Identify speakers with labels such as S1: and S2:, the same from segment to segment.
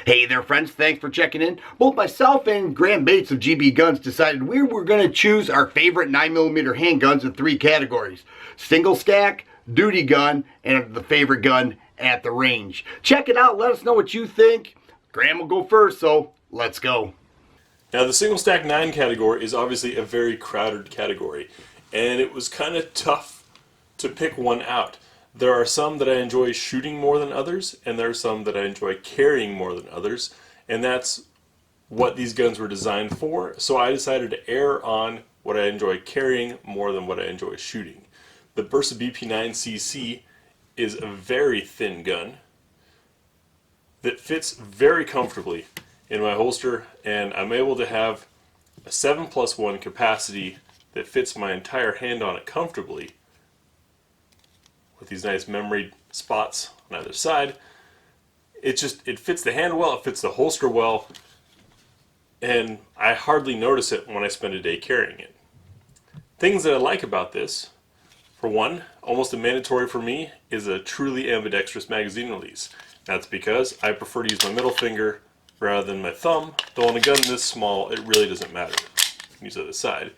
S1: Hey there friends, thanks for checking in. Both myself and Graham Bates of GB Guns decided we were going to choose our favorite 9mm handguns in 3 categories. Single stack, duty gun, and the favorite gun at the range. Check it out, let us know what you think. Graham will go first, so let's go.
S2: Now the single stack 9 category is obviously a very crowded category, and it was kind of tough to pick one out. There are some that I enjoy shooting more than others, and there are some that I enjoy carrying more than others, and that's what these guns were designed for. So I decided to err on what I enjoy carrying more than what I enjoy shooting. The Beretta BP9CC is a very thin gun that fits very comfortably in my holster, and I'm able to have a 7+1 capacity that fits my entire hand on it comfortably, with these nice memory spots on either side. It fits the hand well, it fits the holster well, and I hardly notice it when I spend a day carrying it. Things that I like about this: for one, almost a mandatory for me is a truly ambidextrous magazine release. That's because I prefer to use my middle finger rather than my thumb, though on a gun this small it really doesn't matter. You can use the other side.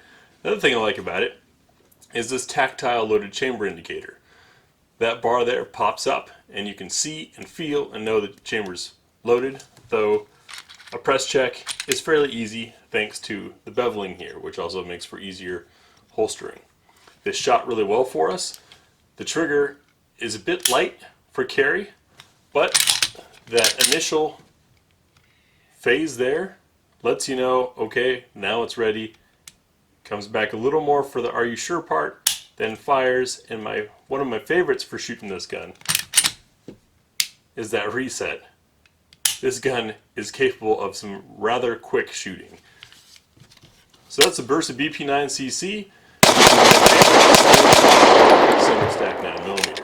S2: Another thing I like about it is this tactile loaded chamber indicator. That bar there pops up and you can see and feel and know that the chamber's loaded, though a press check is fairly easy thanks to the beveling here, which also makes for easier holstering. This shot really well for us. The trigger is a bit light for carry, but that initial phase there lets you know, okay, now it's ready. Comes back a little more for the "are you sure" part, then fires, and one of my favorites for shooting this gun is that reset. This gun is capable of some rather quick shooting. So that's the Beretta BP9CC, single stack 9mm.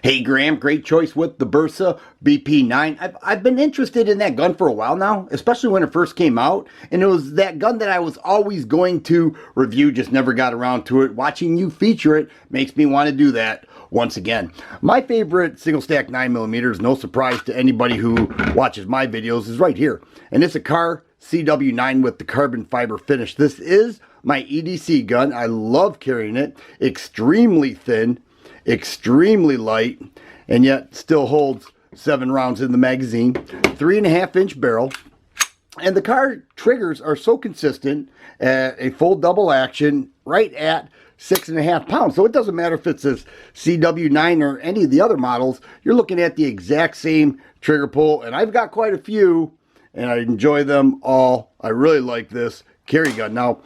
S1: Hey Graham, great choice with the Beretta BP9. I've been interested in that gun for a while now, especially when it first came out, and it was that gun that I was always going to review, just never got around to it. Watching you feature it makes me want to do that once again. My favorite single stack 9mm, no surprise to anybody who watches my videos, is right here, and it's a Car CW9 with the carbon fiber finish. This is my EDC gun. I love carrying it. Extremely thin, extremely light, and yet still holds 7 rounds in the magazine. 3.5-inch barrel, and the car triggers are so consistent at a full double action right at 6.5 pounds. So it doesn't matter if it's a CW9 or any of the other models, you're looking at the exact same trigger pull, and I've got quite a few and I enjoy them all. I really like this carry gun. Now,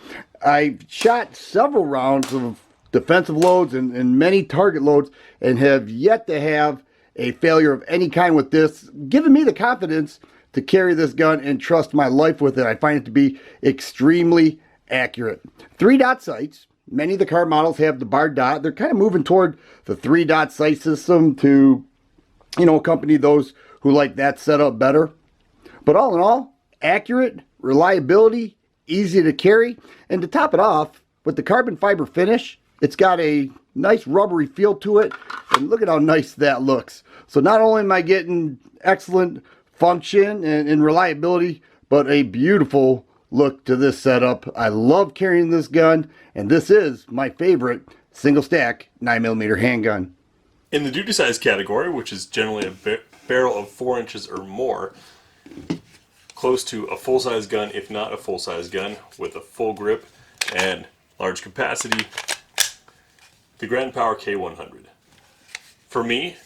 S1: I've shot several rounds of defensive loads and many target loads and have yet to have a failure of any kind with this, giving me the confidence to carry this gun and trust my life with it. I find it to be extremely accurate. 3-dot sights. Many of the car models have the bar dot. They're kind of moving toward the 3-dot sight system to, accompany those who like that setup better. But all in all, accurate, reliability, easy to carry, and to top it off, with the carbon fiber finish, it's got a nice rubbery feel to it, and look at how nice that looks. So not only am I getting excellent function and reliability, but a beautiful look to this setup. I love carrying this gun, and this is my favorite single stack 9mm handgun.
S2: In the duty size category, which is generally a barrel of 4 inches or more, close to a full-size gun, if not a full-size gun, with a full grip and large capacity, the Grand Power K100. For me,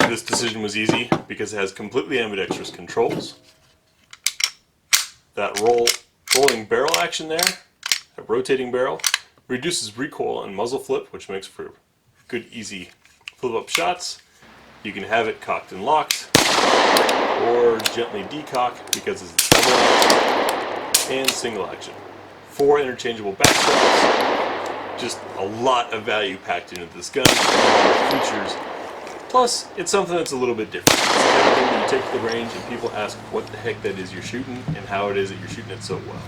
S2: this decision was easy because it has completely ambidextrous controls. That rolling barrel action there, a rotating barrel, reduces recoil and muzzle flip, which makes for good, easy flip-up shots. You can have it cocked and locked, or gently decock because it's double action and single action. 4 interchangeable back straps, just a lot of value packed into this gun, features. Plus, it's something that's a little bit different. It's the kind of thing that you take to the range and people ask what the heck that is you're shooting and how it is that you're shooting it so well.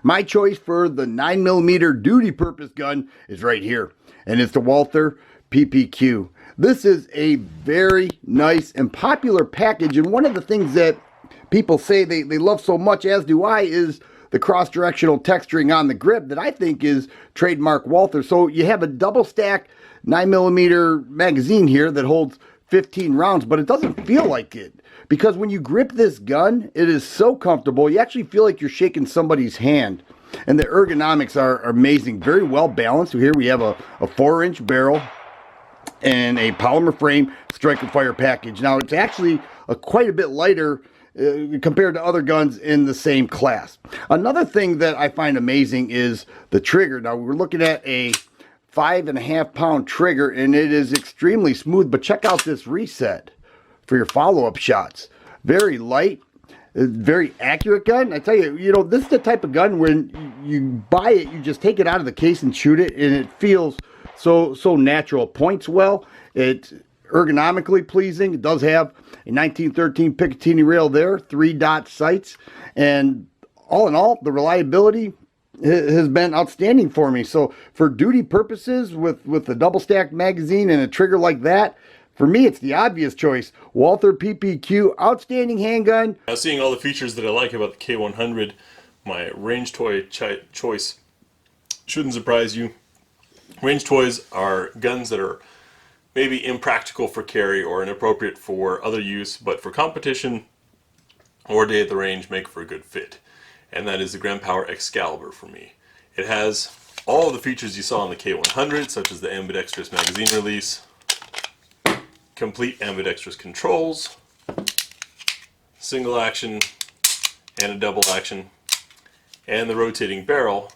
S1: My choice for the 9mm duty purpose gun is right here, and it's the Walther PPQ. This is a very nice and popular package, and one of the things that people say they love so much, as do I, is the cross-directional texturing on the grip that I think is trademark Walther. So you have a double stack 9mm magazine here that holds 15 rounds, but it doesn't feel like it, because when you grip this gun, it is so comfortable. You actually feel like you're shaking somebody's hand, and the ergonomics are amazing, very well balanced. So here we have a 4-inch barrel and a polymer frame strike and fire package. Now it's actually quite a bit lighter compared to other guns in the same class. Another thing that I find amazing is the trigger. Now we're looking at a 5.5 pound trigger, and it is extremely smooth, but check out this reset for your follow-up shots. Very light, very accurate gun. I tell you, this is the type of gun when you buy it, you just take it out of the case and shoot it, and it feels so natural. It points well. It's ergonomically pleasing. It does have a 1913 Picatinny rail there, 3-dot sights, and all in all, the reliability has been outstanding for me. So for duty purposes, with a double stacked magazine and a trigger like that, for me, it's the obvious choice. Walther PPQ, outstanding handgun.
S2: Now, seeing all the features that I like about the K100, my range toy choice shouldn't surprise you. Range toys are guns that are maybe impractical for carry or inappropriate for other use, but for competition or day at the range make for a good fit. And that is the Grand Power Excalibur for me. It has all of the features you saw on the K100, such as the ambidextrous magazine release, complete ambidextrous controls, single action and a double action, and the rotating barrel,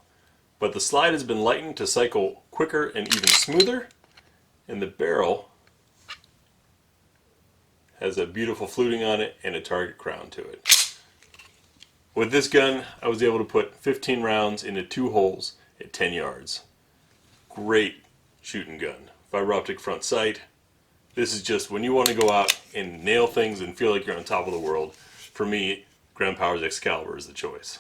S2: but the slide has been lightened to cycle quicker and even smoother, and the barrel has a beautiful fluting on it and a target crown to it. With this gun, I was able to put 15 rounds into 2 holes at 10 yards. Great shooting gun. Fiber optic front sight. This is just when you want to go out and nail things and feel like you're on top of the world. For me, Grand Power's Excalibur is the choice.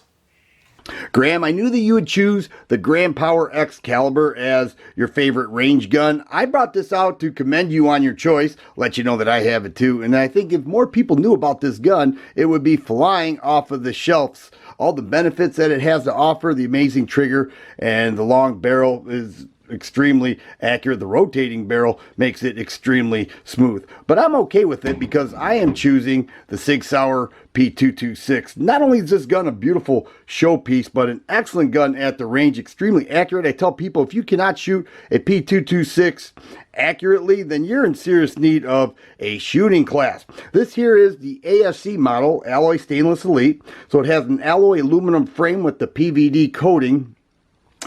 S1: Graham, I knew that you would choose the Grand Power Excalibur as your favorite range gun. I brought this out to commend you on your choice, let you know that I have it too, and I think if more people knew about this gun, it would be flying off of the shelves. All the benefits that it has to offer, the amazing trigger and the long barrel is extremely accurate. The rotating barrel makes it extremely smooth. But I'm okay with it because I am choosing the Sig Sauer P226. Not only is this gun a beautiful showpiece, but an excellent gun at the range, extremely accurate. I tell people, if you cannot shoot a P226 accurately, then you're in serious need of a shooting class. This here is the ASC model, Alloy Stainless Elite. So it has an alloy aluminum frame with the PVD coating,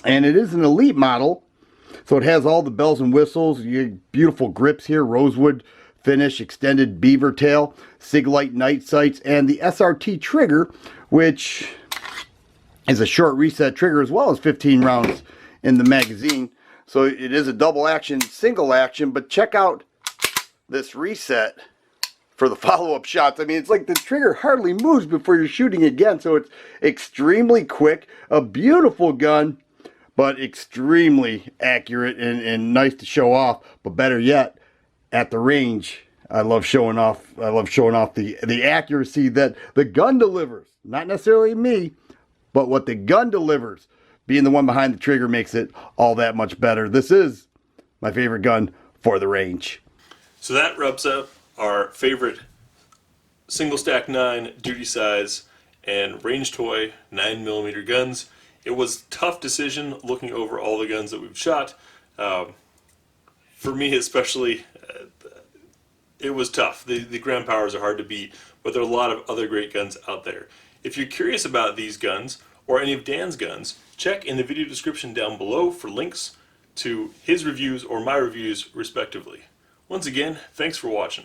S1: and it is an Elite model. So it has all the bells and whistles, beautiful grips here, rosewood finish, extended beaver tail, Sig-Light night sights, and the SRT trigger, which is a short reset trigger as well as 15 rounds in the magazine. So it is a double action, single action, but check out this reset for the follow-up shots. I mean, it's like the trigger hardly moves before you're shooting again, so it's extremely quick, a beautiful gun, but extremely accurate and nice to show off. But better yet, at the range, I love showing off the accuracy that the gun delivers. Not necessarily me, but what the gun delivers. Being the one behind the trigger makes it all that much better. This is my favorite gun for the range.
S2: So that wraps up our favorite single stack 9 duty size and range toy 9mm guns. It was a tough decision looking over all the guns that we've shot. For me especially, it was tough. The Grand Powers are hard to beat, but there are a lot of other great guns out there. If you're curious about these guns or any of Dan's guns, check in the video description down below for links to his reviews or my reviews respectively. Once again, thanks for watching.